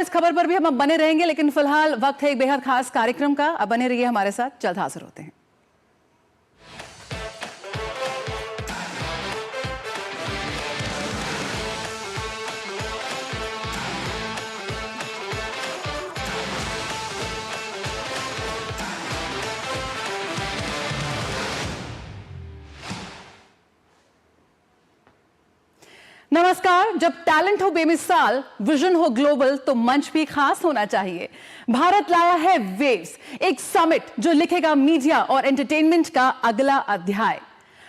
इस खबर पर भी हम बने रहेंगे, लेकिन फिलहाल वक्त है एक बेहद खास कार्यक्रम का। अब बने रहिए हमारे साथ, जल्द हाजिर होते हैं। नमस्कार। जब टैलेंट हो बेमिसाल, विजन हो ग्लोबल, तो मंच भी खास होना चाहिए। भारत लाया है वेव्स, एक समिट जो लिखेगा मीडिया और एंटरटेनमेंट का अगला अध्याय।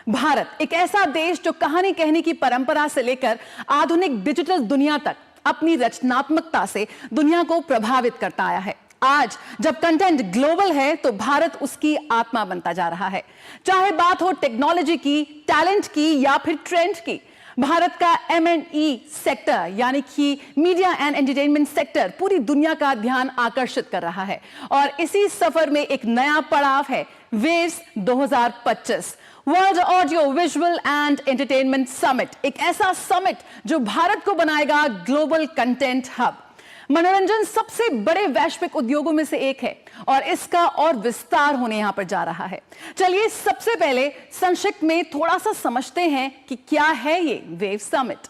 भारत एक ऐसा देश जो कहानी कहने की परंपरा से लेकर आधुनिक डिजिटल दुनिया तक अपनी रचनात्मकता से दुनिया को प्रभावित करता आया है। आज जब कंटेंट ग्लोबल है तो भारत उसकी आत्मा बनता जा रहा है। चाहे बात हो टेक्नोलॉजी की, टैलेंट की या फिर ट्रेंड की, भारत का M&E सेक्टर यानी कि मीडिया एंड एंटरटेनमेंट सेक्टर पूरी दुनिया का ध्यान आकर्षित कर रहा है। और इसी सफर में एक नया पड़ाव है waves 2025, world audio visual and entertainment summit. एक ऐसा समिट जो भारत को बनाएगा ग्लोबल कंटेंट हब। मनोरंजन सबसे बड़े वैश्विक उद्योगों में से एक है और इसका और विस्तार होने यहां पर जा रहा है। चलिए सबसे पहले संक्षिप्त में थोड़ा सा समझते हैं कि क्या है ये वेव समिट।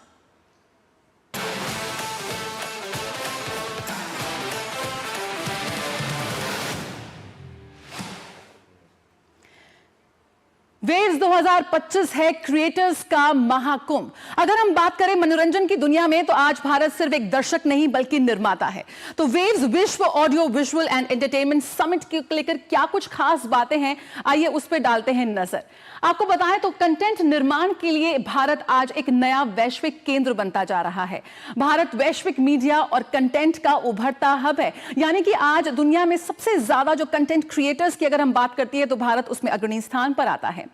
वेव्स 2025 है क्रिएटर्स का महाकुंभ। अगर हम बात करें मनोरंजन की दुनिया में, तो आज भारत सिर्फ एक दर्शक नहीं बल्कि निर्माता है। तो वेव्स विश्व audio visual and entertainment summit को लेकर क्या कुछ खास बातें हैं, आइए उस पर डालते हैं नजर। आपको बताएं तो कंटेंट निर्माण के लिए भारत आज एक नया वैश्विक केंद्र बनता जा रहा है। भारत वैश्विक मीडिया और कंटेंट का उभरता हब है, यानी कि आज दुनिया में सबसे ज्यादा जो कंटेंट क्रिएटर्स की अगर हम बात करती है तो भारत उसमें अग्रणी स्थान पर आता है।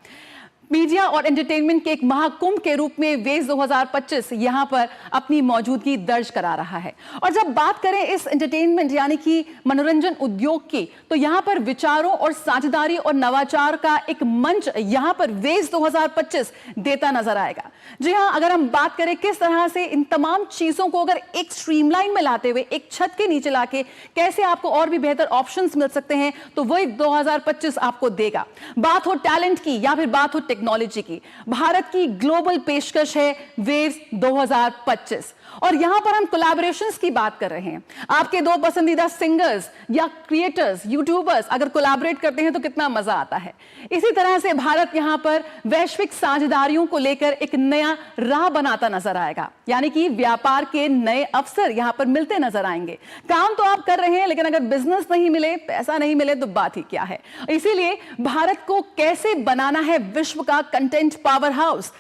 मीडिया और एंटरटेनमेंट के एक महाकुंभ के रूप में वेव्स 2025 यहां पर अपनी मौजूदगी दर्ज करा रहा है। और जब बात करें इस एंटरटेनमेंट यानी कि मनोरंजन उद्योग की, तो यहां पर विचारों और साझेदारी और नवाचार का एक मंच यहां पर वेव्स 2025 देता नजर आएगा। जी हां, अगर हम बात करें किस तरह से इन तमाम चीजों को अगर एक स्ट्रीमलाइन में लाते हुए एक छत के नीचे लाके कैसे आपको और भी बेहतर ऑप्शंस मिल सकते हैं, तो वही 2025 आपको देगा। बात हो टैलेंट की या फिर बात हो टेक्नोलॉजी की, भारत की ग्लोबल पेशकश है वेव्स 2025। और यहां पर हम कोलैबोरेशंस की बात कर रहे हैं। आपके दो पसंदीदा सिंगर्स या क्रिएटर्स, यूट्यूबर्स अगर कोलैबोरेट करते हैं तो कितना मजा आता है। इसी तरह से भारत यहां पर वैश्विक साझेदारियों को लेकर एक नया राह बनाता नजर आएगा, यानी कि व्यापार के नए अवसर यहां पर मिलते नजर आएंगे। काम तो आप कर रहे हैं, लेकिन अगर बिजनेस नहीं मिले, पैसा नहीं मिले तो बात ही क्या है। इसीलिए भारत को कैसे बनाना है विश्व का कंटेंट पावर हाउस,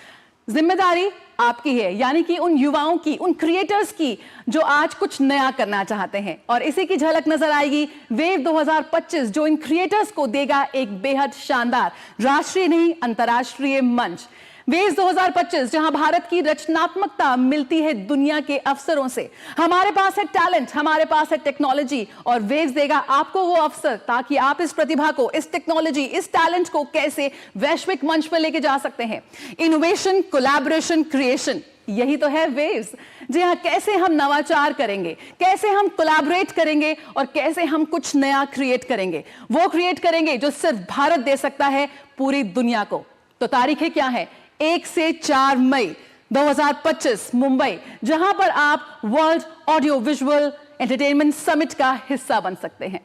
जिम्मेदारी आपकी है, यानी कि उन युवाओं की, उन क्रिएटर्स की जो आज कुछ नया करना चाहते हैं। और इसी की झलक नजर आएगी वेव 2025, जो इन क्रिएटर्स को देगा एक बेहद शानदार राष्ट्रीय नहीं अंतर्राष्ट्रीय मंच। वेव्स 2025 जहां भारत की रचनात्मकता मिलती है दुनिया के अवसरों से। हमारे पास है टैलेंट, हमारे पास है टेक्नोलॉजी, और वेव्स देगा आपको वो अवसर ताकि आप इस प्रतिभा को, इस टेक्नोलॉजी, इस टैलेंट को कैसे वैश्विक मंच पर लेके जा सकते हैं। इनोवेशन, कोलैबोरेशन, क्रिएशन, यही तो है वेव्स। जी हाँ, कैसे हम नवाचार करेंगे, कैसे हम कोलैबोरेट करेंगे और कैसे हम कुछ नया क्रिएट करेंगे। वो क्रिएट करेंगे जो सिर्फ भारत दे सकता है पूरी दुनिया को। तो तारीखें क्या है? 1 से 4 मई 2025 मुंबई, जहां पर आप world audio visual entertainment summit का हिस्सा बन सकते हैं।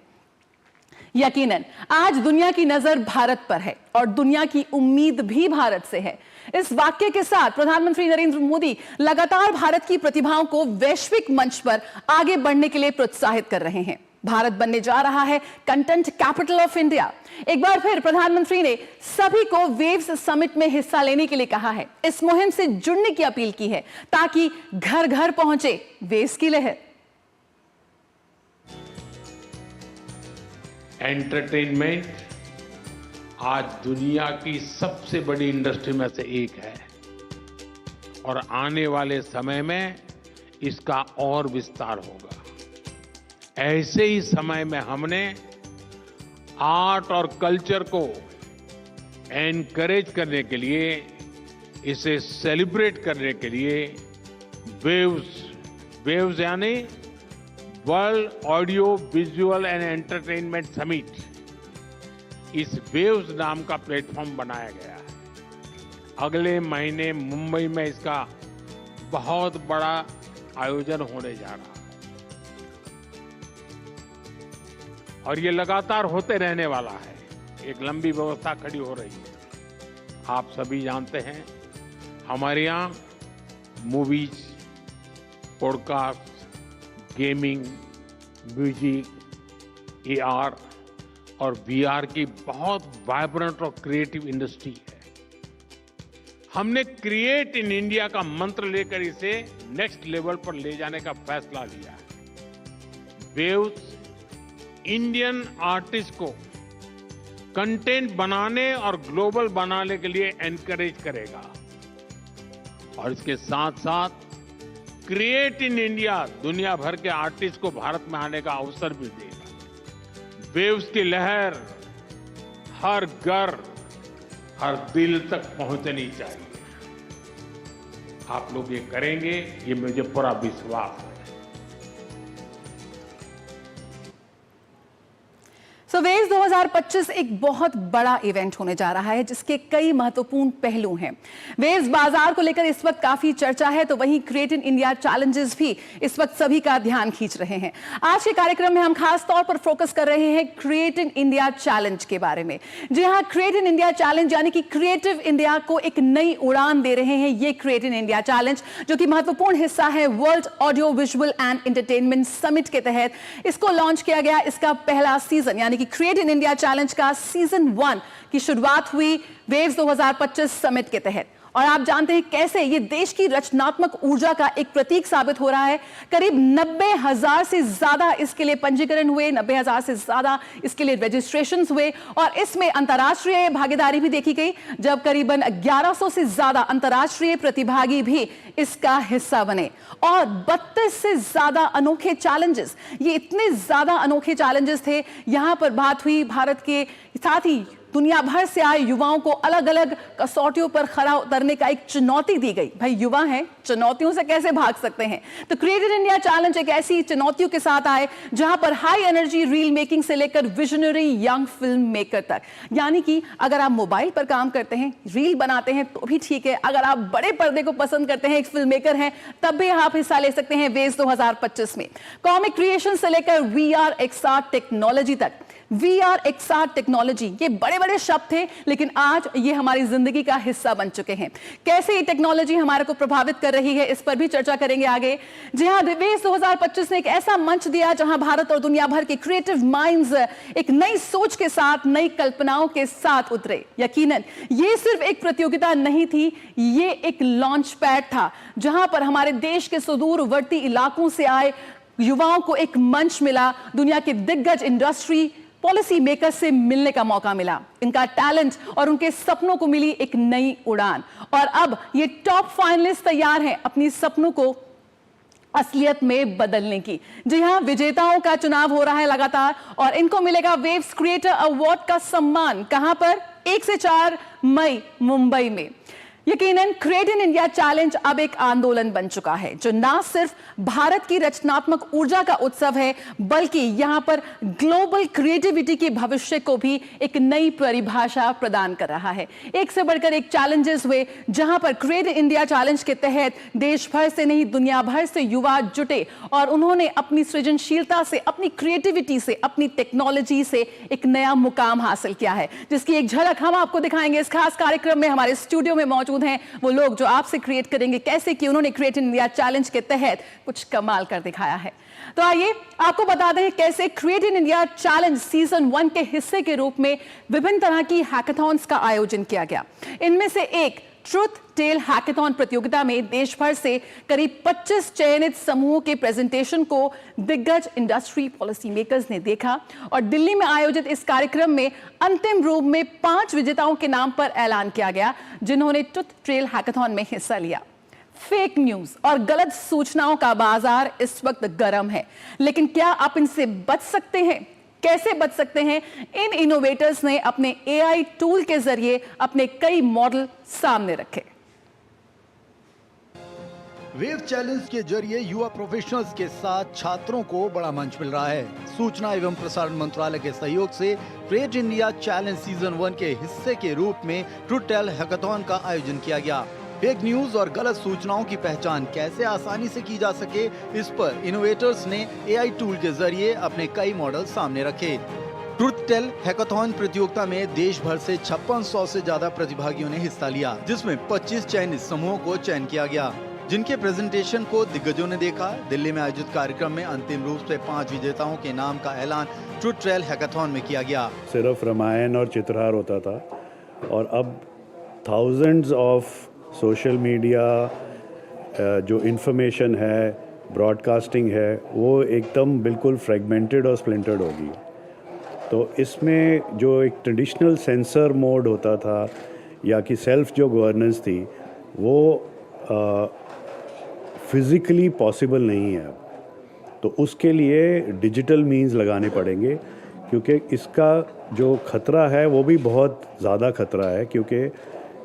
यकीनन आज दुनिया की नजर भारत पर है और दुनिया की उम्मीद भी भारत से है। इस वाक्य के साथ प्रधानमंत्री नरेंद्र मोदी लगातार भारत की प्रतिभाओं को वैश्विक मंच पर आगे बढ़ने के लिए प्रोत्साहित कर रहे हैं। भारत बनने जा रहा है कंटेंट कैपिटल ऑफ इंडिया। एक बार फिर प्रधानमंत्री ने सभी को वेव्स समिट में हिस्सा लेने के लिए कहा है, इस मुहिम से जुड़ने की अपील की है ताकि घर घर पहुंचे वेव्स की लहर। एंटरटेनमेंट आज दुनिया की सबसे बड़ी इंडस्ट्री में से एक है और आने वाले समय में इसका और विस्तार होगा। ऐसे ही समय में हमने आर्ट और कल्चर को एनकरेज करने के लिए, इसे सेलिब्रेट करने के लिए वेव्स यानी world audio visual and entertainment summit, इस वेव्स नाम का प्लेटफॉर्म बनाया गया है। अगले महीने मुंबई में इसका बहुत बड़ा आयोजन होने जा रहा है और ये लगातार होते रहने वाला है। एक लंबी व्यवस्था खड़ी हो रही है। आप सभी जानते हैं, हमारे यहाँ movies, podcast, gaming, music, AR और वीआर की बहुत वाइब्रेंट और क्रिएटिव इंडस्ट्री है। हमने क्रिएट इन इंडिया का मंत्र लेकर इसे नेक्स्ट लेवल पर ले जाने का फैसला लिया है। वेव्स इंडियन आर्टिस्ट को कंटेंट बनाने और ग्लोबल बनाने के लिए एनकरेज करेगा और इसके साथ साथ क्रिएट इन इंडिया दुनिया भर के आर्टिस्ट को भारत में आने का अवसर भी देगा। वेव्स की लहर हर घर, हर दिल तक पहुंचनी चाहिए। आप लोग ये करेंगे, ये मुझे पूरा विश्वास है। वेव्स 2025 एक बहुत बड़ा इवेंट होने जा रहा है जिसके कई महत्वपूर्ण पहलू हैं। वेव्स बाजार को लेकर इस वक्त काफी चर्चा है, तो वहीं क्रिएट इन इंडिया चैलेंजेस भी इस वक्त सभी का ध्यान खींच रहे हैं। आज के कार्यक्रम में हम खास तौर पर फोकस कर रहे हैं क्रिएट इन इंडिया चैलेंज के बारे में। जी हाँ, क्रिएट इन इंडिया चैलेंज यानी कि क्रिएटिव इंडिया को एक नई उड़ान दे रहे हैं। ये क्रिएट इन इंडिया चैलेंज जो कि महत्वपूर्ण हिस्सा है world audio visual and entertainment summit के तहत इसको लॉन्च किया गया। इसका पहला सीजन यानी क्रिएट इन इंडिया चैलेंज का सीजन 1 की शुरुआत हुई वेव्स 2025 समिट के तहत। और आप जानते हैं कैसे ये देश की रचनात्मक ऊर्जा का एक प्रतीक साबित हो रहा है। करीब 90,000 से ज्यादा इसके लिए पंजीकरण हुए, 90,000 से ज्यादा इसके लिए रजिस्ट्रेशंस हुए और इसमें अंतर्राष्ट्रीय भागीदारी भी देखी गई, जब करीबन 1100 से ज्यादा अंतर्राष्ट्रीय प्रतिभागी भी इसका हिस्सा बने। और 32 से ज्यादा अनोखे चैलेंजेस, ये इतने ज्यादा अनोखे चैलेंजेस थे। यहां पर बात हुई भारत के साथ ही दुनिया भर से आए युवाओं को अलग अलग कसौटियों पर खरा उतरने का एक चुनौती दी गई। भाई युवा हैं, चुनौतियों से कैसे भाग सकते हैं? तो क्रिएट इन इंडिया चैलेंज एक ऐसी चुनौतियों के साथ आए जहां पर हाई एनर्जी रील मेकिंग से लेकर विजनरी यंग फिल्म मेकर तक, यानी कि अगर आप मोबाइल पर काम करते हैं, रील बनाते हैं तो भी ठीक है, अगर आप बड़े पर्दे को पसंद करते हैं, एक फिल्म मेकर हैं, तब भी आप हिस्सा ले सकते हैं वेव्स 2025 में। कॉमिक क्रिएशन से लेकर वीआर एक्सआर टेक्नोलॉजी तक। वीआर एक्सआर टेक्नोलॉजी, ये बड़े बड़े शब्द थे लेकिन आज ये हमारी जिंदगी का हिस्सा बन चुके हैं। कैसे ये टेक्नोलॉजी हमारे को प्रभावित कर रही है, इस पर भी चर्चा करेंगे आगे। जी हां, वेव्स 2025 ने एक ऐसा मंच दिया जहां भारत और दुनिया भर के क्रिएटिव माइंड्स एक नई सोच के साथ, नई कल्पनाओं के साथ उतरे। यकीनन ये सिर्फ एक प्रतियोगिता नहीं थी, ये एक लॉन्च पैड था जहां पर हमारे देश के सुदूरवर्ती इलाकों से आए युवाओं को एक मंच मिला, दुनिया के दिग्गज इंडस्ट्री पॉलिसी मेकर से मिलने का मौका मिला, इनका टैलेंट और उनके सपनों को मिली एक नई उड़ान। और अब ये टॉप फाइनलिस्ट तैयार हैं अपनी सपनों को असलियत में बदलने की। जी हां, विजेताओं का चुनाव हो रहा है लगातार और इनको मिलेगा वेव्स क्रिएटर अवार्ड का सम्मान। कहां पर? 1 से 4 मई मुंबई में। यकीनन क्रिएट इन इंडिया चैलेंज अब एक आंदोलन बन चुका है जो ना सिर्फ भारत की रचनात्मक ऊर्जा का उत्सव है, बल्कि यहां पर ग्लोबल क्रिएटिविटी के भविष्य को भी एक नई परिभाषा प्रदान कर रहा है। एक से बढ़कर एक चैलेंजेस हुए जहां पर क्रिएट इन इंडिया चैलेंज के तहत देश भर से नहीं, दुनिया भर से युवा जुटे और उन्होंने अपनी सृजनशीलता से, अपनी क्रिएटिविटी से, अपनी टेक्नोलॉजी से एक नया मुकाम हासिल किया है, जिसकी एक झलक हम आपको दिखाएंगे इस खास कार्यक्रम में। हमारे स्टूडियो में मौजूद हैं वो लोग जो आपसे क्रिएट करेंगे कैसे कि उन्होंने क्रिएट इन इंडिया चैलेंज के तहत कुछ कमाल कर दिखाया है। तो आइए आपको बता दें कैसे create in India challenge season 1 के हिस्से के रूप में विभिन्न तरह की हैकाथॉन्स का आयोजन किया गया। इनमें से एक ट्रुथ टेल हैकाथॉन प्रतियोगिता में देश भर से करीब 25 चयनित समूहों के प्रेजेंटेशन को दिग्गज इंडस्ट्री पॉलिसी मेकर्स ने देखा और दिल्ली में आयोजित इस कार्यक्रम में अंतिम रूप में 5 विजेताओं के नाम पर ऐलान किया गया जिन्होंने ट्रुथ टेल हैकाथॉन में हिस्सा लिया। फेक न्यूज और गलत सूचनाओं का बाजार इस वक्त गर्म है, लेकिन क्या आप इनसे बच सकते हैं? कैसे बच सकते हैं? इन इनोवेटर्स ने अपने एआई टूल के जरिए अपने कई मॉडल सामने रखे। वेव चैलेंज के जरिए युवा प्रोफेशनल्स के साथ छात्रों को बड़ा मंच मिल रहा है। सूचना एवं प्रसारण मंत्रालय के सहयोग से क्रिएट इंडिया चैलेंज सीजन 1 के हिस्से के रूप में ट्रूथ टेल हैकाथॉन का आयोजन किया गया। फेक न्यूज और गलत सूचनाओं की पहचान कैसे आसानी से की जा सके, इस पर इनोवेटर्स ने AI टूल के जरिए अपने कई मॉडल सामने रखे। ट्रूथ टेल हैकाथॉन प्रतियोगिता में देश भर से 5600 से ज्यादा प्रतिभागियों ने हिस्सा लिया, जिसमें 25 चयनित समूहों को चयन किया गया, जिनके प्रेजेंटेशन को दिग्गजों ने देखा। दिल्ली में आयोजित कार्यक्रम में अंतिम रूप से 5 विजेताओं के नाम का ऐलान ट्रूथ टेल हैकाथॉन में किया गया। सिर्फ रामायण और चित्रहार होता था और अब थाउजेंड्स ऑफ सोशल मीडिया जो इन्फॉर्मेशन है, ब्रॉडकास्टिंग है, वो एकदम बिल्कुल फ्रेगमेंटेड और स्प्लिंटर्ड होगी। तो इसमें जो एक ट्रेडिशनल सेंसर मोड होता था या कि सेल्फ जो गवर्नेंस थी, वो फिज़िकली पॉसिबल नहीं है अब। तो उसके लिए डिजिटल मींस लगाने पड़ेंगे, क्योंकि इसका जो खतरा है वो भी बहुत ज़्यादा खतरा है, क्योंकि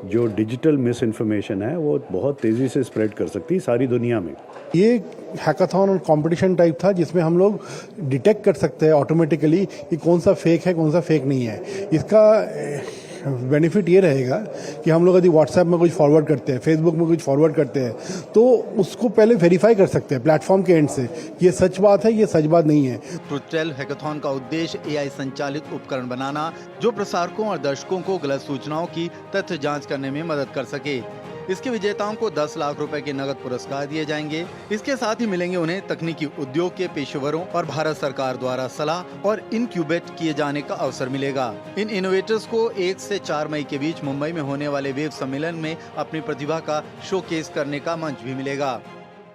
जो डिजिटल मिस इन्फॉर्मेशन है वो बहुत तेज़ी से स्प्रेड कर सकती है सारी दुनिया में। ये हैकाथॉन और कंपटीशन टाइप था जिसमें हम लोग डिटेक्ट कर सकते हैं ऑटोमेटिकली कि कौन सा फेक है, कौन सा फेक नहीं है। इसका बेनिफिट ये रहेगा कि हम लोग यदि व्हाट्सएप में कुछ फॉरवर्ड करते हैं, फेसबुक में कुछ फॉरवर्ड करते हैं, तो उसको पहले वेरीफाई कर सकते हैं प्लेटफॉर्म के एंड से कि ये सच बात है, ये सच बात नहीं है। ट्रूथ टेल हैकाथॉन का उद्देश्य AI संचालित उपकरण बनाना, जो प्रसारकों और दर्शकों को गलत सूचनाओं की तथ्य जांच करने में मदद कर सके। इसके विजेताओं को 10 लाख रुपए के नगद पुरस्कार दिए जाएंगे। इसके साथ ही मिलेंगे उन्हें तकनीकी उद्योग के पेशेवरों और भारत सरकार द्वारा सलाह और इनक्यूबेट किए जाने का अवसर मिलेगा। इन इनोवेटर्स को 1 से 4 मई के बीच मुंबई में होने वाले वेव सम्मेलन में अपनी प्रतिभा का शोकेस करने का मंच भी मिलेगा।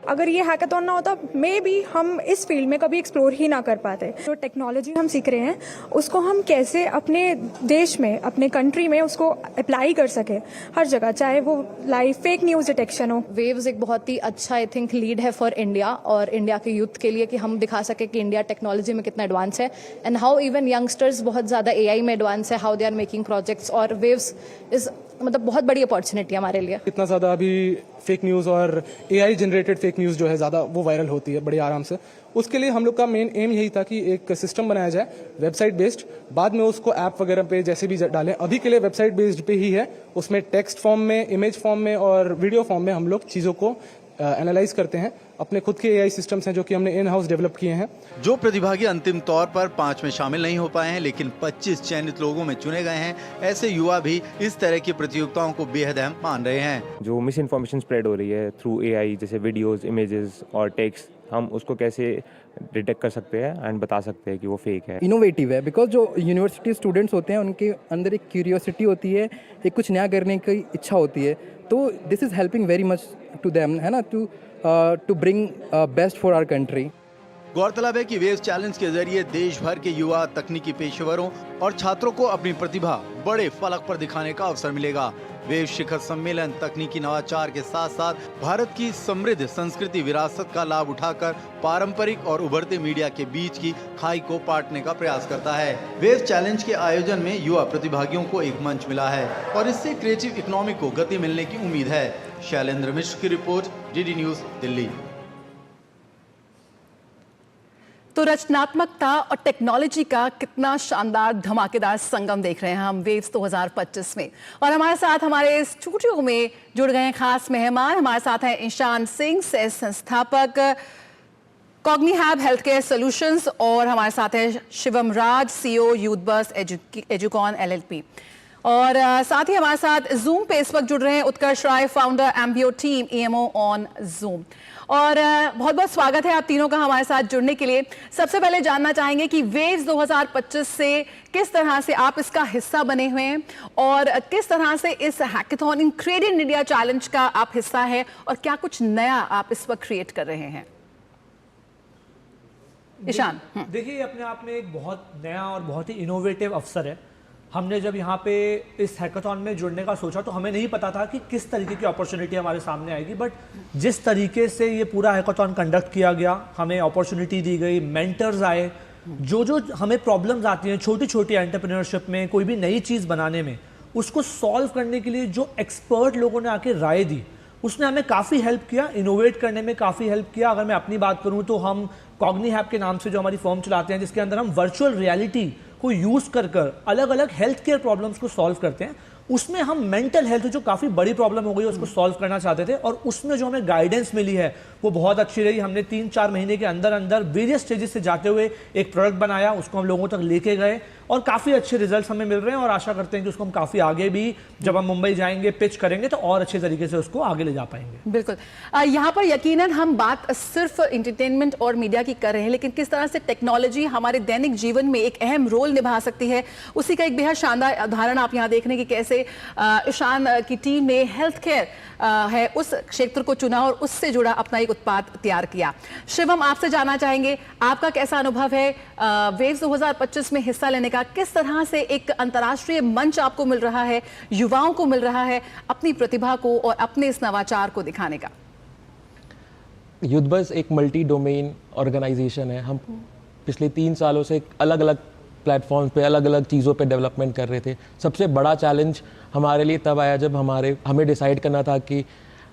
अगर ये हैकाथॉन ना होता, मे बी हम इस फील्ड में कभी एक्सप्लोर ही ना कर पाते। जो टेक्नोलॉजी हम सीख रहे हैं उसको हम कैसे अपने देश में, अपने कंट्री में उसको अप्लाई कर सके हर जगह, चाहे वो लाइव फेक न्यूज डिटेक्शन हो। वेव्स एक बहुत ही अच्छा आई थिंक लीड है फॉर इंडिया और इंडिया के यूथ के लिए कि हम दिखा सके कि इंडिया टेक्नोलॉजी में कितना एडवांस है एंड हाउ इवन यंगस्टर्स बहुत ज़्यादा AI में एडवांस है, how they are making projects. और वेव्स इज मतलब बहुत बड़ी अपॉर्चुनिटी हमारे लिए। इतना ज़्यादा अभी फेक न्यूज़ और AI जनरेटेड फेक न्यूज़ जो है ज़्यादा वो वायरल होती है बड़े आराम से। उसके लिए हम लोग का मेन एम यही था कि एक सिस्टम बनाया जाए वेबसाइट बेस्ड, बाद में उसको ऐप वगैरह पे जैसे भी डालें। अभी के लिए वेबसाइट बेस्ड पे ही है, उसमें टेक्स्ट फॉर्म में, इमेज फॉर्म में और वीडियो फॉर्म में हम लोग चीज़ों को एनालाइज करते हैं। अपने खुद के AI सिस्टम्स हैं जो कि हमने इन हाउस डेवलप किए हैं। जो प्रतिभागी अंतिम तौर पर 5 में शामिल नहीं हो पाए हैं, लेकिन 25 चयनित लोगों में चुने गए हैं, ऐसे युवा भी इस तरह की प्रतियोगिताओं को बेहद अहम मान रहे हैं। जो मिस इन्फॉर्मेशन स्प्रेड हो रही है थ्रू AI, जैसे वीडियोस, इमेजेस और टेक्स्ट, हम उसको कैसे डिटेक्ट कर सकते हैं एंड बता सकते हैं कि वो फेक है। इनोवेटिव है बिकॉज जो यूनिवर्सिटी स्टूडेंट्स होते हैं उनके अंदर एक क्यूरियोसिटी होती है, एक कुछ नया करने की इच्छा होती है। तो this is helping very much to them, है ना, to bring best for our country. गौरतलब है कि वेव चैलेंज के जरिए देश भर के युवा, तकनीकी पेशेवरों और छात्रों को अपनी प्रतिभा बड़े फलक पर दिखाने का अवसर मिलेगा। वेव शिखर सम्मेलन तकनीकी नवाचार के साथ साथ भारत की समृद्ध संस्कृति विरासत का लाभ उठाकर पारंपरिक और उभरते मीडिया के बीच की खाई को पाटने का प्रयास करता है। वेव चैलेंज के आयोजन में युवा प्रतिभागियों को एक मंच मिला है और इससे क्रिएटिव इकोनॉमी को गति मिलने की उम्मीद है। शैलेंद्र मिश्र की रिपोर्ट, DD न्यूज, दिल्ली। तो रचनात्मकता और टेक्नोलॉजी का कितना शानदार धमाकेदार संगम देख रहे हैं हम वेव्स 2025 में। और हमारे साथ हमारे स्टूडियो में जुड़ गए हैं खास मेहमान। हमारे साथ हैं ईशान सिंह, सह संस्थापक कॉग्निहैब हेल्थ केयर सॉल्यूशंस, और हमारे साथ है शिवम राज, CEO यूथ बस एजुकॉन LLP। और साथ ही हमारे साथ जूम पे इस वक्त जुड़ रहे हैं उत्कर्ष राय, फाउंडर एम्बियो टीम, EMO ऑन जूम। और बहुत बहुत स्वागत है आप तीनों का हमारे साथ जुड़ने के लिए। सबसे पहले जानना चाहेंगे कि वेव्स 2025 से किस तरह से आप इसका हिस्सा बने हुए हैं और किस तरह से इस hackathon in create in India challenge का आप हिस्सा है और क्या कुछ नया आप इस वक्त क्रिएट कर रहे हैं। ईशान, देखिए, अपने आप में एक बहुत नया और बहुत ही इनोवेटिव अवसर है। हमने जब यहाँ पे इस हैकाथॉन में जुड़ने का सोचा तो हमें नहीं पता था कि किस तरीके की अपॉर्चुनिटी हमारे सामने आएगी, बट जिस तरीके से ये पूरा हैकाथॉन कंडक्ट किया गया, हमें अपॉर्चुनिटी दी गई, मेंटर्स आए, जो हमें प्रॉब्लम्स आती हैं छोटी छोटी एंटरप्रेन्योरशिप में, कोई भी नई चीज़ बनाने में, उसको सॉल्व करने के लिए जो एक्सपर्ट लोगों ने आके राय दी, उसने हमें काफ़ी हेल्प किया, इनोवेट करने में काफ़ी हेल्प किया। अगर मैं अपनी बात करूं तो हम कॉग्निहैब के नाम से जो हमारी फर्म चलाते हैं, जिसके अंदर हम वर्चुअल रियलिटी को यूज़ कर अलग अलग हेल्थ केयर प्रॉब्लम्स को सॉल्व करते हैं। उसमें हम मेंटल हेल्थ जो काफ़ी बड़ी प्रॉब्लम हो गई उसको सॉल्व करना चाहते थे, और उसमें जो हमें गाइडेंस मिली है वो बहुत अच्छी रही। हमने 3-4 महीने के अंदर अंदर वेरियस स्टेजेस से जाते हुए एक प्रोडक्ट बनाया, उसको हम लोगों तक लेके गए और काफ़ी अच्छे रिजल्ट्स हमें मिल रहे हैं, और आशा करते हैं कि उसको हम काफ़ी आगे भी जब हम मुंबई जाएंगे पिच करेंगे तो और अच्छे तरीके से उसको आगे ले जा पाएंगे। बिल्कुल। यहाँ पर यकीनन हम बात सिर्फ एंटरटेनमेंट और मीडिया की कर रहे हैं, लेकिन किस तरह से टेक्नोलॉजी हमारे दैनिक जीवन में एक अहम रोल निभा सकती है, उसी का एक बेहद शानदार उदाहरण आप यहाँ देख रहे हैं कि कैसे ईशान की टीम ने हेल्थ केयर है उस क्षेत्र को चुना और उससे जुड़ा अपना एक उत्पाद तैयार किया। शिवम, आपसे जानना चाहेंगे आपका कैसा अनुभव है वेव्स 2025 में हिस्सा लेने का? किस तरह से एक अंतर्राष्ट्रीय मंच आपको मिल रहा है, युवाओं को मिल रहा है अपनी प्रतिभा को और अपने इस नवाचार को दिखाने का? युद्धबज़ एक मल्टी डोमेन ऑर्गेनाइजेशन है। हम पिछले 3 सालों से अलग अलग प्लेटफॉर्म पे अलग अलग चीज़ों पे डेवलपमेंट कर रहे थे। सबसे बड़ा चैलेंज हमारे लिए तब आया जब हमें डिसाइड करना था कि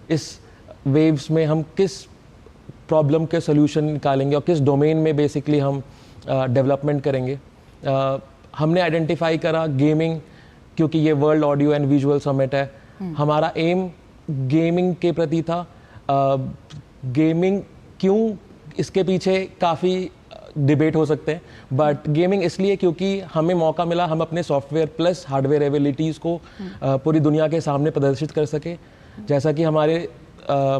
इस वेव्स में हम किस प्रॉब्लम के सोल्यूशन निकालेंगे और किस डोमेन में बेसिकली हम डेवलपमेंट करेंगे। हमने आइडेंटिफाई करा गेमिंग, क्योंकि ये world audio and visual summit है। हमारा एम गेमिंग के प्रति था। गेमिंग क्यों, इसके पीछे काफ़ी डिबेट हो सकते हैं, बट गेमिंग इसलिए क्योंकि हमें मौका मिला हम अपने सॉफ्टवेयर प्लस हार्डवेयर एबिलिटीज़ को पूरी दुनिया के सामने प्रदर्शित कर सके। जैसा कि हमारे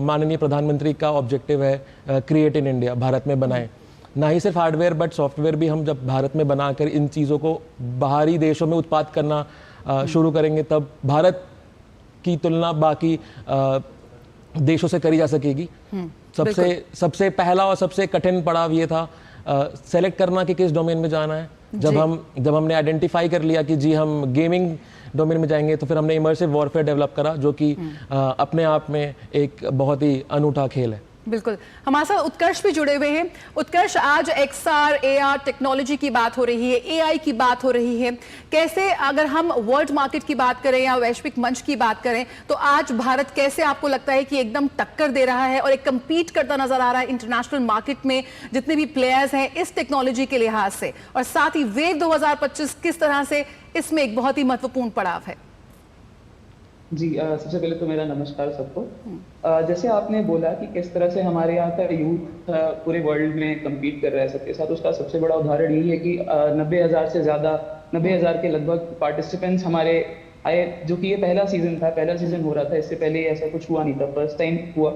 माननीय प्रधानमंत्री का ऑब्जेक्टिव है क्रिएट इन इंडिया, भारत में बनाएं। ना ही सिर्फ हार्डवेयर बट सॉफ्टवेयर भी हम जब भारत में बनाकर इन चीज़ों को बाहरी देशों में उत्पाद करना शुरू करेंगे, तब भारत की तुलना बाकी देशों से करी जा सकेगी। सबसे पहला और सबसे कठिन पड़ाव ये था सेलेक्ट करना कि किस डोमेन में जाना है। जब हमने आइडेंटिफाई कर लिया कि जी हम गेमिंग डोमेन में जाएंगे, तो फिर हमने इमर्सिव वॉरफेयर डेवलप करा, जो कि अपने आप में एक बहुत ही अनूठा खेल है। बिल्कुल। हमारे साथ उत्कर्ष भी जुड़े हुए हैं। उत्कर्ष, आज XR AR टेक्नोलॉजी की बात हो रही है, AI की बात हो रही है। कैसे, अगर हम वर्ल्ड मार्केट की बात करें या वैश्विक मंच की बात करें, तो आज भारत कैसे आपको लगता है कि एकदम टक्कर दे रहा है और एक कम्पीट करता नजर आ रहा है इंटरनेशनल मार्केट में जितने भी प्लेयर्स हैं इस टेक्नोलॉजी के लिहाज से, और साथ ही वेव 2025 किस तरह से इसमें एक बहुत ही महत्वपूर्ण पड़ाव है? जी, सबसे पहले तो मेरा नमस्कार सबको। जैसे आपने बोला कि किस तरह से हमारे यहाँ का यूथ पूरे वर्ल्ड में कम्पीट कर रहा है सबके साथ, उसका सबसे बड़ा उदाहरण यही है कि 90,000 के लगभग पार्टिसिपेंट्स हमारे आए, जो कि ये पहला सीजन हो रहा था। इससे पहले ऐसा कुछ हुआ नहीं था, फर्स्ट टाइम हुआ।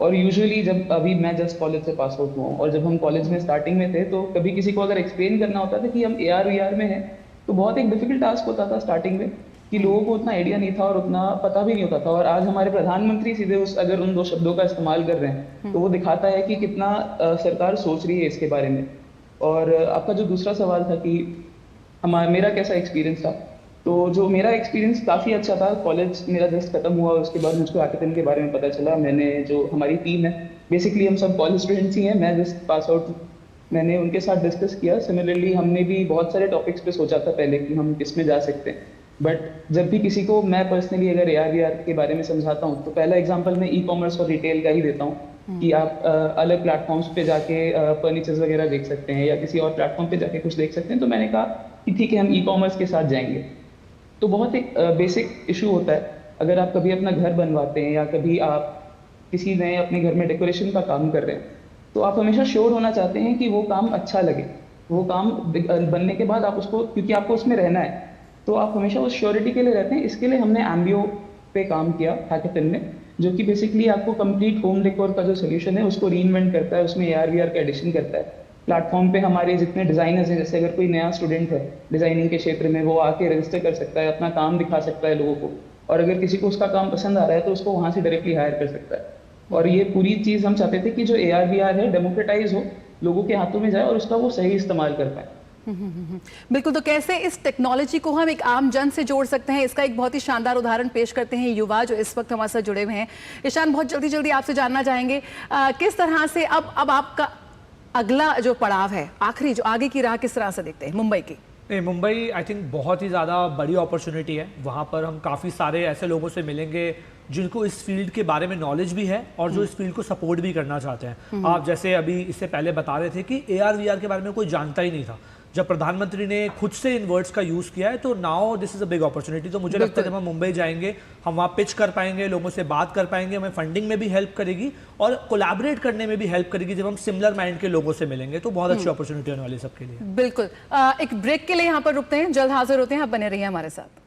और यूजुअली जब अभी मैं जस्ट कॉलेज से पास आउट हुआ हूँ, और जब हम कॉलेज में स्टार्टिंग में थे तो कभी किसी को अगर एक्सप्लेन करना होता था कि हम AR VR में हैं, तो बहुत एक डिफिकल्ट टास्क होता था स्टार्टिंग में, कि लोगों को उतना आइडिया नहीं था और उतना पता भी नहीं होता था। और आज हमारे प्रधानमंत्री सीधे अगर उन 2 शब्दों का इस्तेमाल कर रहे हैं, तो वो दिखाता है कि कितना सरकार सोच रही है इसके बारे में। और आपका जो दूसरा सवाल था कि मेरा कैसा एक्सपीरियंस था, तो जो मेरा एक्सपीरियंस काफ़ी अच्छा था। कॉलेज मेरा जस्ट खत्म हुआ, उसके बाद मुझको हैकाथन के बारे में पता चला। मैंने, जो हमारी टीम है, बेसिकली हम सब कॉलेज स्टूडेंट्स ही हैं, मैं जस्ट पास आउट, मैंने उनके साथ डिस्कस किया। सिमिलरली हमने भी बहुत सारे टॉपिक्स पे सोचा था पहले कि हम किस में जा सकते हैं, बट जब भी किसी को मैं पर्सनली अगर AR VR के बारे में समझाता हूँ, तो पहला एग्जांपल मैं ई-कॉमर्स और रिटेल का ही देता हूँ कि आप अलग प्लेटफॉर्म्स पे जाके फर्नीचर्स वगैरह देख सकते हैं या किसी और प्लेटफॉर्म पे जाके कुछ देख सकते हैं। तो मैंने कहा कि ठीक है, हम ई-कॉमर्स के साथ जाएंगे। तो बहुत एक बेसिक इशू होता है, अगर आप कभी अपना घर बनवाते हैं या कभी आप किसी नए अपने घर में डेकोरेशन का काम कर रहे हैं, तो आप हमेशा श्योर होना चाहते हैं कि वो काम अच्छा लगे। वो काम बनने के बाद आप उसको, क्योंकि आपको उसमें रहना है, तो आप हमेशा उस श्योरिटी के लिए रहते हैं। इसके लिए हमने एम्बियो पे काम किया हैकाथन में, जो कि बेसिकली आपको कंप्लीट होम डेकोर का जो सोल्यूशन है उसको रीइन्वेंट करता है, उसमें AR VR का एडिशन करता है। प्लेटफॉर्म पे हमारे जितने डिजाइनर्स हैं, जैसे अगर कोई नया स्टूडेंट है डिजाइनिंग के क्षेत्र में, वो आके रजिस्टर कर सकता है, अपना काम दिखा सकता है लोगों को, और अगर किसी को उसका काम पसंद आ रहा है तो उसको वहाँ से डायरेक्टली हायर कर सकता है। और ये पूरी चीज़ हम चाहते थे कि जो AR VR है डेमोक्रेटाइज हो, लोगों के हाथों में जाए और उसका वो सही इस्तेमाल कर पाए। बिल्कुल। तो कैसे इस टेक्नोलॉजी को हम एक आम जन से जोड़ सकते हैं, इसका एक बहुत ही शानदार उदाहरण पेश करते हैं युवा जो इस वक्त हमारे साथ जुड़े हुए हैं। ईशान, बहुत जल्दी आपसे जानना चाहेंगे किस तरह से अब आपका अगला जो पड़ाव है, आखिरी जो आगे की राह किस तरह से देखते हैं मुंबई की? नहीं, मुंबई आई थिंक बहुत ही ज़्यादा बड़ी अपॉर्चुनिटी है। वहाँ पर हम काफ़ी सारे ऐसे लोगों से मिलेंगे जिनको इस फील्ड के बारे में नॉलेज भी है और जो इस फील्ड को सपोर्ट भी करना चाहते हैं। आप जैसे अभी इससे पहले बता रहे थे कि AR VR के बारे में कोई जानता ही नहीं था। जब प्रधानमंत्री ने खुद से इन वर्ड्स का यूज़ किया है तो now this is a big opportunity. तो मुझे लगता है जब हम मुंबई जाएंगे हम वहाँ पिच कर पाएंगे, लोगों से बात कर पाएंगे, हमें फंडिंग में भी हेल्प करेगी और कोलैबोरेट करने में भी हेल्प करेगी जब हम सिमिलर माइंड के लोगों से मिलेंगे। तो बहुत अच्छी अपॉर्चुनिटी होने वाली है सबके लिए। बिल्कुल। एक ब्रेक के लिए यहाँ पर रुकते हैं, जल्द हाजिर होते हैं, आप बने रहिए हमारे साथ।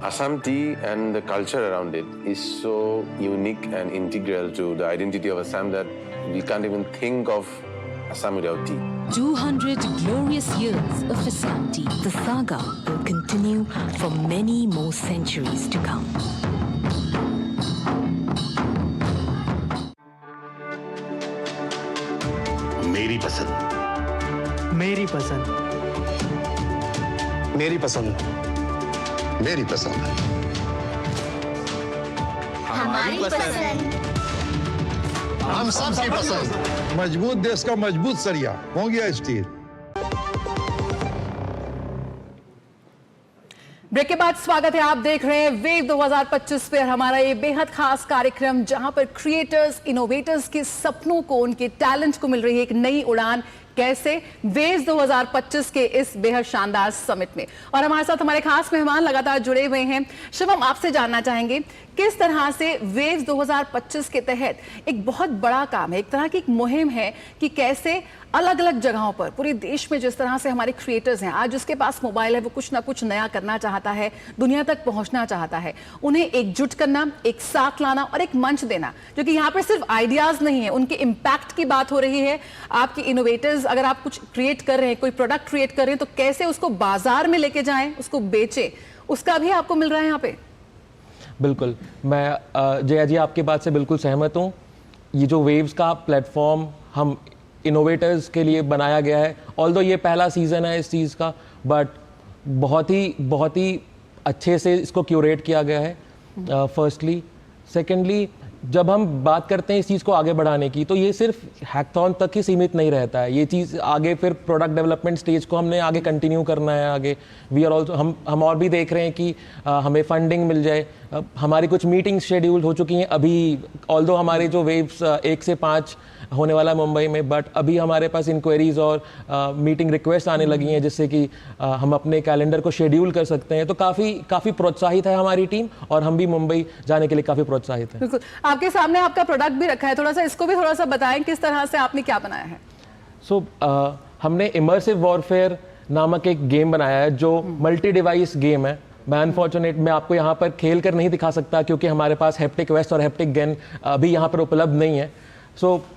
Assam tea and the culture around it is so unique and integral to the identity of Assam that we can't even think of Assam without tea. 200 glorious years of Assam tea. The saga will continue for many more centuries to come. मेरी पसंद, मेरी पसंद, मेरी पसंद, मेरी पसंद, हमारी पसंद, हम सबकी पसंद। मजबूत देश का मजबूत सरिया हो गया स्टील। ब्रेक के बाद स्वागत है, आप देख रहे हैं वेव 2025 पर हमारा ये बेहद खास कार्यक्रम जहां पर क्रिएटर्स, इनोवेटर्स के सपनों को, उनके टैलेंट को मिल रही है एक नई उड़ान। कैसे? वेव्स 2025 के इस बेहद शानदार समिट में। और हमारे साथ हमारे खास मेहमान लगातार जुड़े हुए हैं। शिवम, आपसे जानना चाहेंगे किस तरह से वेव्स 2025 के तहत एक बहुत बड़ा काम है, एक तरह की एक मुहिम है कि कैसे अलग अलग जगहों पर पूरे देश में जिस तरह से हमारे क्रिएटर्स हैं, आज जिसके पास मोबाइल है वो कुछ ना कुछ नया करना चाहता है, दुनिया तक पहुंचना चाहता है, उन्हें एकजुट करना, एक साथ लाना और एक मंच देना, जो कि यहाँ पर सिर्फ आइडियाज नहीं है, उनके इम्पैक्ट की बात हो रही है। आपके इनोवेटर्स अगर आप कुछ क्रिएट कर रहे हैं, कोई प्रोडक्ट क्रिएट कर रहे हैं, तो कैसे उसको बाजार में लेके जाएं, उसको बेचें, उसका भी आपको मिल रहा है यहाँ पे। बिल्कुल, मैं जया जी आपकी बात से बिल्कुल सहमत हूँ। ये जो वेव्स का प्लेटफॉर्म हम इनोवेटर्स के लिए बनाया गया है, ऑल्दो ये पहला सीज़न है इस चीज़ का, बट बहुत ही अच्छे से इसको क्यूरेट किया गया है फर्स्टली। सेकेंडली, जब हम बात करते हैं इस चीज़ को आगे बढ़ाने की, तो ये सिर्फ हैकथॉन तक ही सीमित नहीं रहता है। ये चीज़ आगे फिर प्रोडक्ट डेवलपमेंट स्टेज को हमने आगे कंटिन्यू करना है। आगे वी आर ऑल्सो हम और भी देख रहे हैं कि हमें फंडिंग मिल जाए। हमारी कुछ मीटिंग्स शेड्यूल हो चुकी हैं अभी, ऑल्दो हमारे जो वेव्स 1 से 5 होने वाला है मुंबई में, बट अभी हमारे पास इंक्वायरीज और मीटिंग रिक्वेस्ट आने लगी हैं जिससे कि हम अपने कैलेंडर को शेड्यूल कर सकते हैं। तो काफ़ी प्रोत्साहित है हमारी टीम और हम भी मुंबई जाने के लिए काफ़ी प्रोत्साहित हैं। बिल्कुल, आपके सामने आपका प्रोडक्ट भी रखा है, थोड़ा सा इसको भी थोड़ा सा बताएं किस तरह से आपने क्या बनाया है। हमने इमर्सिव वॉरफेयर नामक एक गेम बनाया है जो मल्टी डिवाइस गेम है। मैं अनफॉर्चुनेट मैं आपको यहाँ पर खेल कर नहीं दिखा सकता क्योंकि हमारे पास हैप्टिक वेस्ट और हैप्टिक गन अभी यहाँ पर उपलब्ध नहीं है।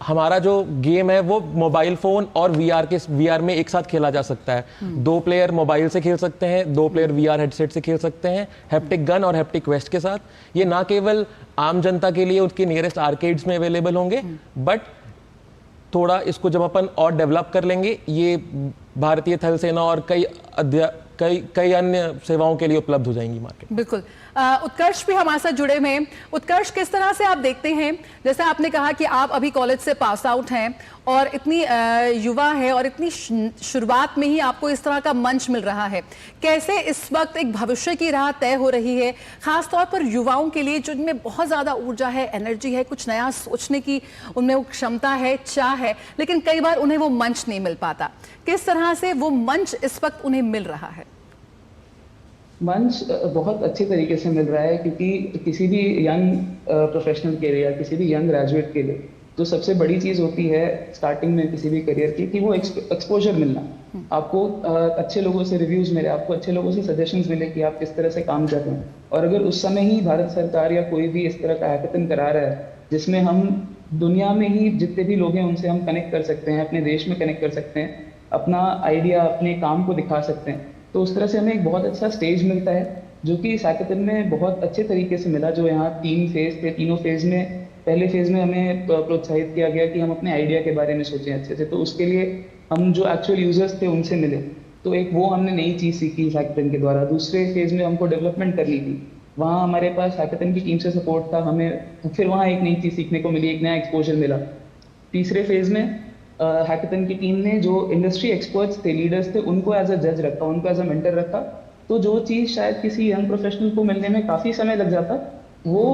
हमारा जो गेम है वो मोबाइल फ़ोन और VR में एक साथ खेला जा सकता है। 2 प्लेयर मोबाइल से खेल सकते हैं, 2 प्लेयर VR हेडसेट से खेल सकते हैं, हैप्टिक गन और हैप्टिक वेस्ट के साथ। ये ना केवल आम जनता के लिए उसके नियरेस्ट आर्केड्स में अवेलेबल होंगे, बट थोड़ा इसको जब अपन और डेवलप कर लेंगे, ये भारतीय थल सेना और कई अन्य सेवाओं के लिए उपलब्ध हो जाएंगी मार्केट। बिल्कुल। उत्कर्ष भी हमारे साथ जुड़े हुए हैं। उत्कर्ष, किस तरह से आप देखते हैं, जैसे आपने कहा कि आप अभी कॉलेज से पास आउट हैं और इतनी युवा है और इतनी शुरुआत में ही आपको इस तरह का मंच मिल रहा है, कैसे इस वक्त एक भविष्य की राह तय हो रही है खास तौर पर युवाओं के लिए जिनमें बहुत ज़्यादा ऊर्जा है, एनर्जी है, कुछ नया सोचने की उनमें वो क्षमता है, चाह है, लेकिन कई बार उन्हें वो मंच नहीं मिल पाता। किस तरह से वो मंच इस वक्त उन्हें मिल रहा है? मंच बहुत अच्छे तरीके से मिल रहा है क्योंकि किसी भी यंग प्रोफेशनल के लिए या किसी भी यंग ग्रेजुएट के लिए जो सबसे बड़ी चीज़ होती है स्टार्टिंग में किसी भी करियर की, कि वो एक्सपोजर मिलना। आपको अच्छे लोगों से रिव्यूज़ मिले, आपको अच्छे लोगों से सजेशंस मिले कि आप किस तरह से काम कर रहे हैं। और अगर उस समय ही भारत सरकार या कोई भी इस तरह का हैकेथन करा रहा है जिसमें हम दुनिया में ही जितने भी लोग हैं उनसे हम कनेक्ट कर सकते हैं, अपने देश में कनेक्ट कर सकते हैं, अपना आइडिया, अपने काम को दिखा सकते हैं, तो उस तरह से हमें एक बहुत अच्छा स्टेज मिलता है जो कि इस हैकेथन में बहुत अच्छे तरीके से मिला। जो यहाँ 3 फेज थे, तीनों फेज में पहले फेज में हमें प्रोत्साहित किया गया कि हम अपने आइडिया के बारे में सोचें अच्छे से, तो उसके लिए हम जो एक्चुअल यूजर्स थे उनसे मिले, तो एक वो हमने नई चीज़ सीखी इस हैकेथन के द्वारा। दूसरे फेज में हमको डेवलपमेंट करनी थी, वहाँ हमारे पास हैकेथन की टीम से सपोर्ट था, हमें फिर वहाँ एक नई चीज़ सीखने को मिली, एक नया एक्सपोजर मिला। तीसरे फेज में हैकेथन की टीम ने जो इंडस्ट्री एक्सपर्ट्स थे, लीडर्स थे, उनको एज अ जज रखा, उनको एज अ मेंटर रखा। तो जो चीज़ शायद किसी यंग प्रोफेशनल को मिलने में काफ़ी समय लग जाता, वो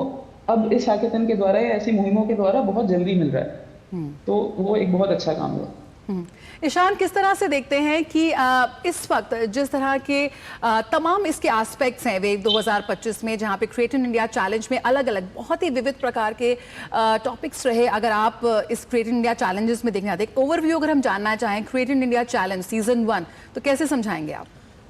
अब इस हैकेथन के द्वारा या ऐसी मुहिमों के द्वारा बहुत जल्दी मिल रहा है। तो वो एक बहुत अच्छा काम हुआ। ईशान, किस तरह से देखते हैं कि इस वक्त जिस तरह के तमाम इसके एस्पेक्ट्स हैं वेव 2025 में, जहां पे क्रिएट इन इंडिया चैलेंज में अलग अलग बहुत ही विविध प्रकार के टॉपिक्स रहे, अगर आप इस क्रिएट इन इंडिया चैलेंजेस में देखना एक ओवरव्यू अगर हम जानना चाहें create in India challenge season 1, तो कैसे समझाएंगे आप?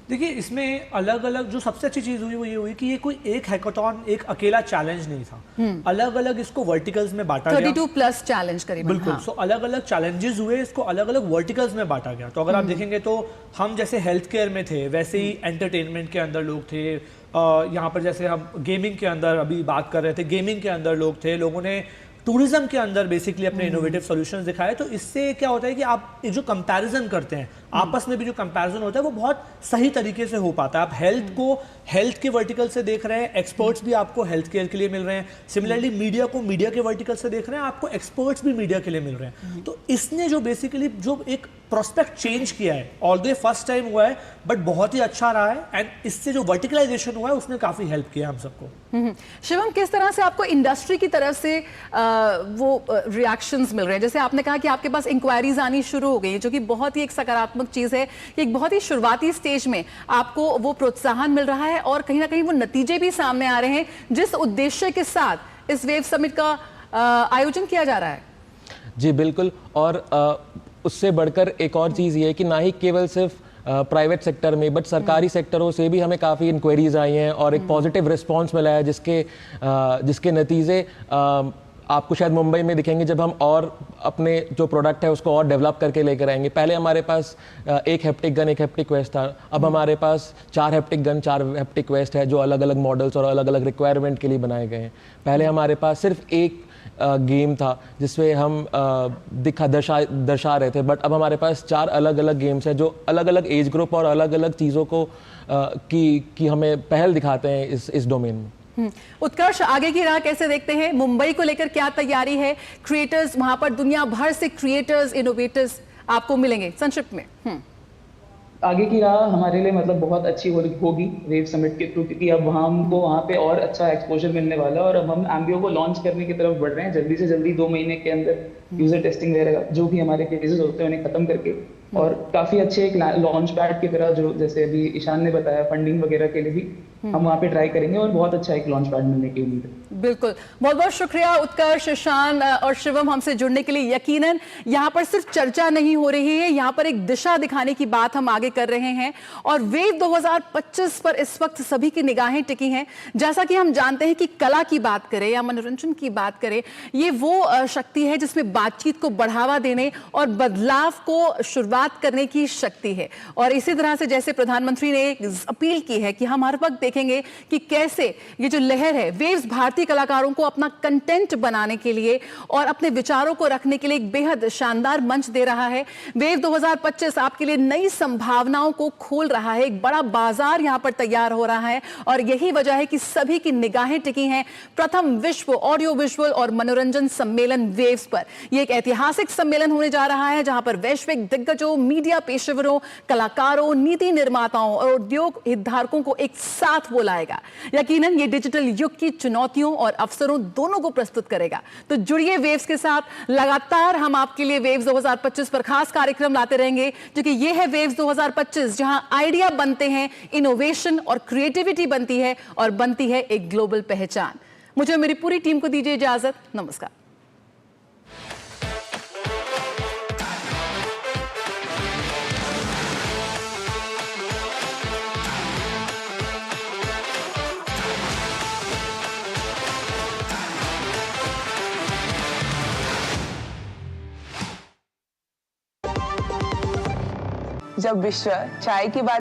देखिए, इसमें अलग अलग जो सबसे अच्छी चीज़ हुई वो ये हुई कि ये कोई एक हैकाथॉन, एक अकेला चैलेंज नहीं था। अलग अलग इसको वर्टिकल्स में बांटा गया, 32+ चैलेंज करीबन। बिल्कुल। सो अलग अलग चैलेंजेस हुए, इसको अलग अलग वर्टिकल्स में बांटा गया। तो अगर आप देखेंगे तो हम जैसे हेल्थ केयर में थे, वैसे ही एंटरटेनमेंट के अंदर लोग थे। यहाँ पर जैसे हम गेमिंग के अंदर अभी बात कर रहे थे, गेमिंग के अंदर लोग थे। लोगों ने टूरिज्म के अंदर बेसिकली अपने इनोवेटिव सॉल्यूशंस दिखाए। तो इससे क्या होता है कि आप एक जो कंपैरिजन करते हैं आपस में भी, जो कंपैरिजन होता है वो बहुत सही तरीके से हो पाता है। आप हेल्थ को हेल्थ के वर्टिकल से देख रहे हैं, एक्सपर्ट्स भी आपको हेल्थ केयर के लिए मिल रहे हैं। सिमिलरली मीडिया को मीडिया के वर्टिकल से देख रहे हैं, आपको एक्सपर्ट्स भी मीडिया के लिए मिल रहे हैं। तो इसने जो बेसिकली जो एक प्रोस्पेक्ट चेंज किया है, ऑल्दो फर्स्ट टाइम हुआ है बट बहुत ही अच्छा रहा है। एंड इससे जो वर्टिकलाइजेशन हुआ है उसने काफी हेल्प किया हम सबको। शिवम, किस तरह से आपको इंडस्ट्री की तरफ से वो रिएक्शंस मिल रहे हैं? जैसे आपने कहा कि आपके पास इंक्वायरीज आनी शुरू हो गई, जो कि बहुत ही एक सकारात्मक चीज है कि एक बहुत ही शुरुआती स्टेज में आपको वो प्रोत्साहन मिल रहा है और कहीं ना कहीं वो नतीजे भी सामने आ रहे हैं जिस उद्देश्य के साथ इस वेव समिट का आयोजन किया जा रहा है। जी बिल्कुल। और उससे बढ़कर एक और चीज़ ये है कि ना ही केवल सिर्फ प्राइवेट सेक्टर में बट सरकारी सेक्टरों से भी हमें काफ़ी इंक्वायरीज आई हैं और एक पॉजिटिव रिस्पांस मिला है, जिसके नतीजे आपको शायद मुंबई में दिखेंगे जब हम और अपने जो प्रोडक्ट है उसको और डेवलप करके लेकर आएंगे। पहले हमारे पास एक हैप्टिक गन, एक हैप्टिक वेस्ट था, अब हमारे पास 4 हैप्टिक गन, 4 हैप्टिक वेस्ट है जो अलग अलग मॉडल्स और अलग अलग रिक्वायरमेंट के लिए बनाए गए हैं। पहले हमारे पास सिर्फ एक गेम था जिसमें हम दर्शा रहे थे, बट अब हमारे पास 4 अलग अलग गेम्स हैं जो अलग अलग एज ग्रुप और अलग अलग चीज़ों को की हमें पहल दिखाते हैं इस डोमेन में। उत्कर्ष, आगे की राह कैसे देखते हैं? मुंबई को लेकर क्या तैयारी है? क्रिएटर्स, वहां पर दुनिया भर से क्रिएटर्स, इनोवेटर्स आपको मिलेंगे। संक्षिप्त में आगे की राह हमारे लिए मतलब बहुत अच्छी होगी वेव समिट के थ्रू, क्योंकि अब हमको वहाँ पे और अच्छा एक्सपोजर मिलने वाला है और अब हम एम्बियो को लॉन्च करने की तरफ बढ़ रहे हैं। जल्दी से जल्दी 2 महीने के अंदर यूजर टेस्टिंग वगैरह जो भी हमारे केसेस होते हैं उन्हें खत्म करके और काफी अच्छे एक लॉन्च पैड की तरह, जो जैसे अभी ईशान ने बताया, फंडिंग वगैरह के लिए भी हम वहाँ पे ट्राई करेंगे और बहुत अच्छा एक लॉन्च पैड मिलने की उम्मीद है। बिल्कुल, बहुत बहुत शुक्रिया उत्कर्ष, ईशान और शिवम हमसे जुड़ने के लिए। यकीनन यहाँ पर सिर्फ चर्चा नहीं हो रही है, यहाँ पर एक दिशा दिखाने की बात हम आगे कर रहे हैं और वेव 2025 पर इस वक्त सभी की निगाहें टिकी हैं। जैसा कि हम जानते हैं कि कला की बात करें या मनोरंजन की बात करें, ये वो शक्ति है जिसमें बातचीत को बढ़ावा देने और बदलाव को शुरुआत करने की शक्ति है। और इसी तरह से जैसे प्रधानमंत्री ने अपील की है कि हम हर वक्त देखेंगे कि कैसे ये जो लहर है वेव्स भारतीय कलाकारों को अपना कंटेंट बनाने के लिए और अपने विचारों को रखने के लिए एक बेहद शानदार मंच दे रहा है। वेव 2025 आपके लिए नई संभावनाओं को खोल रहा है, एक बड़ा बाजार यहां पर तैयार हो रहा है और यही वजह है कि सभी की निगाहें टिकी हैं प्रथम विश्व ऑडियो विजुअल और मनोरंजन सम्मेलन वेव्स पर। यह एक ऐतिहासिक सम्मेलन होने जा रहा है जहां पर वैश्विक दिग्गजों, मीडिया पेशेवरों, कलाकारों, नीति निर्माताओं और उद्योग हितधारकों को एक साथ बुलाएगा। यकीनन ये डिजिटल युग की चुनौतियों और अवसरों दोनों को प्रस्तुत करेगा। तो जुड़िए वेव्स के साथ, लगातार हम आपके लिए वेव्स 2025 पर खास कार्यक्रम लाते रहेंगे, क्योंकि ये है वेव्स 2025 जहां आइडिया बनते हैं, इनोवेशन और क्रिएटिविटी बनती है और बनती है एक ग्लोबल पहचान। मुझे मेरी पूरी टीम को दीजिए इजाजत। नमस्कार। जब विश्व चाय की बात